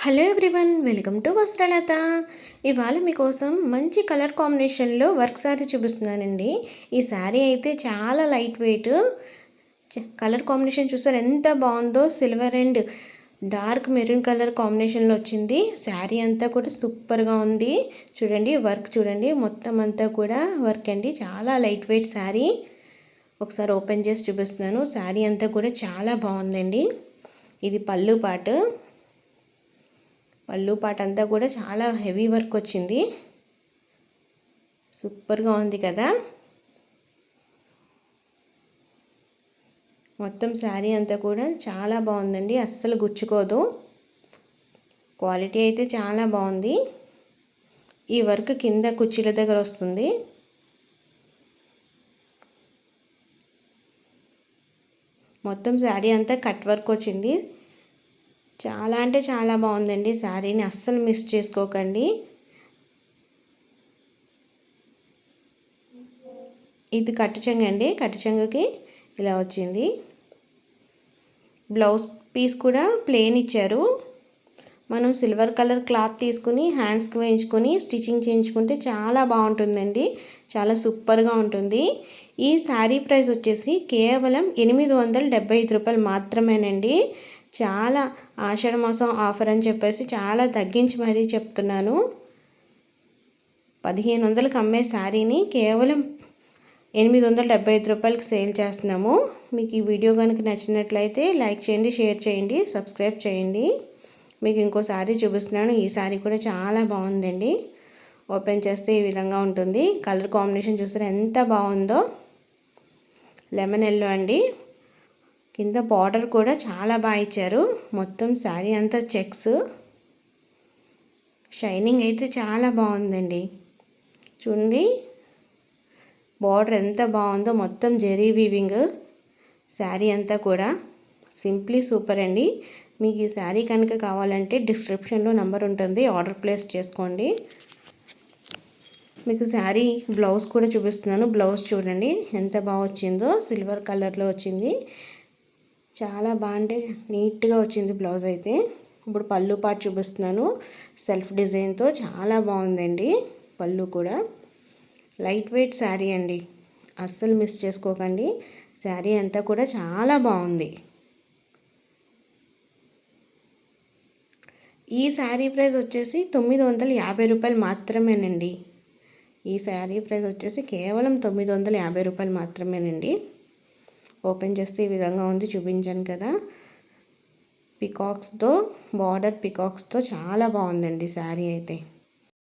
Hello everyone, welcome to Vastralatha. ఇవాళ మీకోసం మంచి కలర్ కాంబినేషన్లో వర్క్ శారీ చూపిస్తున్నానండి. ఈ శారీ అయితే చాలా లైట్ వెయిట్. కలర్ కాంబినేషన్ చూసారు ఎంత బాగుందో. Silver and dark maroon colour కాంబినేషన్లో వచ్చింది. శారీ అంతా కూడా సూపర్గా ఉంది. చూడండి వర్క్, చూడండి మొత్తం అంతా కూడా వర్క్ అండి. చాలా లైట్ వెయిట్ శారీ. ఒకసారి ఓపెన్ చేసి చూపిస్తున్నాను. శారీ అంతా కూడా చాలా బాగుందండి. ఇది పళ్ళు పాట అంతా కూడా చాలా హెవీ వర్క్ వచ్చింది. సూపర్గా ఉంది కదా. మొత్తం శారీ అంతా కూడా చాలా బాగుందండి. అస్సలు గుచ్చుకోదు. క్వాలిటీ అయితే చాలా బాగుంది. ఈ వర్క్ కింద కుర్చీల దగ్గర వస్తుంది. మొత్తం శారీ అంతా కట్ వర్క్ వచ్చింది. చాలా అంటే చాలా బాగుందండి. శారీని అస్సలు మిస్ చేసుకోకండి. ఇది కట్టు చెంగు అండి. కట్టు చెంగుకి ఇలా వచ్చింది. బ్లౌజ్ పీస్ కూడా ప్లెయిన్ ఇచ్చారు. మనం సిల్వర్ కలర్ క్లాత్ తీసుకుని హ్యాండ్స్కి వేయించుకొని స్టిచ్చింగ్ చేయించుకుంటే చాలా బాగుంటుందండి. చాలా సూపర్గా ఉంటుంది. ఈ శారీ ప్రైస్ వచ్చేసి కేవలం 875 రూపాయలు మాత్రమేనండి. చాలా ఆషాఢ మాసం ఆఫర్ అని చెప్పేసి చాలా తగ్గించి మరీ చెప్తున్నాను. 1500కి అమ్మే శారీని కేవలం 875 రూపాయలకి సేల్ చేస్తున్నాము. మీకు ఈ వీడియో కనుక నచ్చినట్లయితే లైక్ చేయండి, షేర్ చేయండి, సబ్స్క్రైబ్ చేయండి. మీకు ఇంకో శారీ చూపిస్తున్నాను. ఈ శారీ కూడా చాలా బాగుందండి. ఓపెన్ చేస్తే ఈ విధంగా ఉంటుంది. కలర్ కాంబినేషన్ చూస్తే ఎంత బాగుందో. లెమన్ ఎల్లో అండి. కింద బార్డర్ కూడా చాలా బాగా ఇచ్చారు. మొత్తం శారీ అంతా చెక్స్. షైనింగ్ అయితే చాలా బాగుందండి. చూడండి బార్డర్ ఎంత బాగుందో. మొత్తం జెరీ వీవింగ్. శారీ అంతా కూడా సింప్లీ సూపర్ అండి. మీకు ఈ శారీ కనుక కావాలంటే డిస్క్రిప్షన్లో నెంబర్ ఉంటుంది, ఆర్డర్ ప్లేస్ చేసుకోండి. మీకు శారీ బ్లౌజ్ కూడా చూపిస్తున్నాను. బ్లౌజ్ చూడండి ఎంత బాగా వచ్చిందో. సిల్వర్ కలర్లో వచ్చింది. చాలా బాగుంటే నీట్గా వచ్చింది బ్లౌజ్ అయితే. ఇప్పుడు పళ్ళు పాటు చూపిస్తున్నాను. సెల్ఫ్ డిజైన్తో చాలా బాగుందండి. పళ్ళు కూడా లైట్ వెయిట్ శారీ అండి. అస్సలు మిస్ చేసుకోకండి. శారీ అంతా కూడా చాలా బాగుంది. ఈ శారీ ప్రైస్ వచ్చేసి 950 రూపాయలు మాత్రమేనండి. ఈ శారీ ప్రైస్ వచ్చేసి కేవలం 950 రూపాయలు మాత్రమేనండి. ఓపెన్ చేస్తే ఈ విధంగా ఉంది. చూపించాను కదా. పికాక్స్తో బార్డర్, పికాక్స్తో చాలా బాగుందండి శారీ అయితే.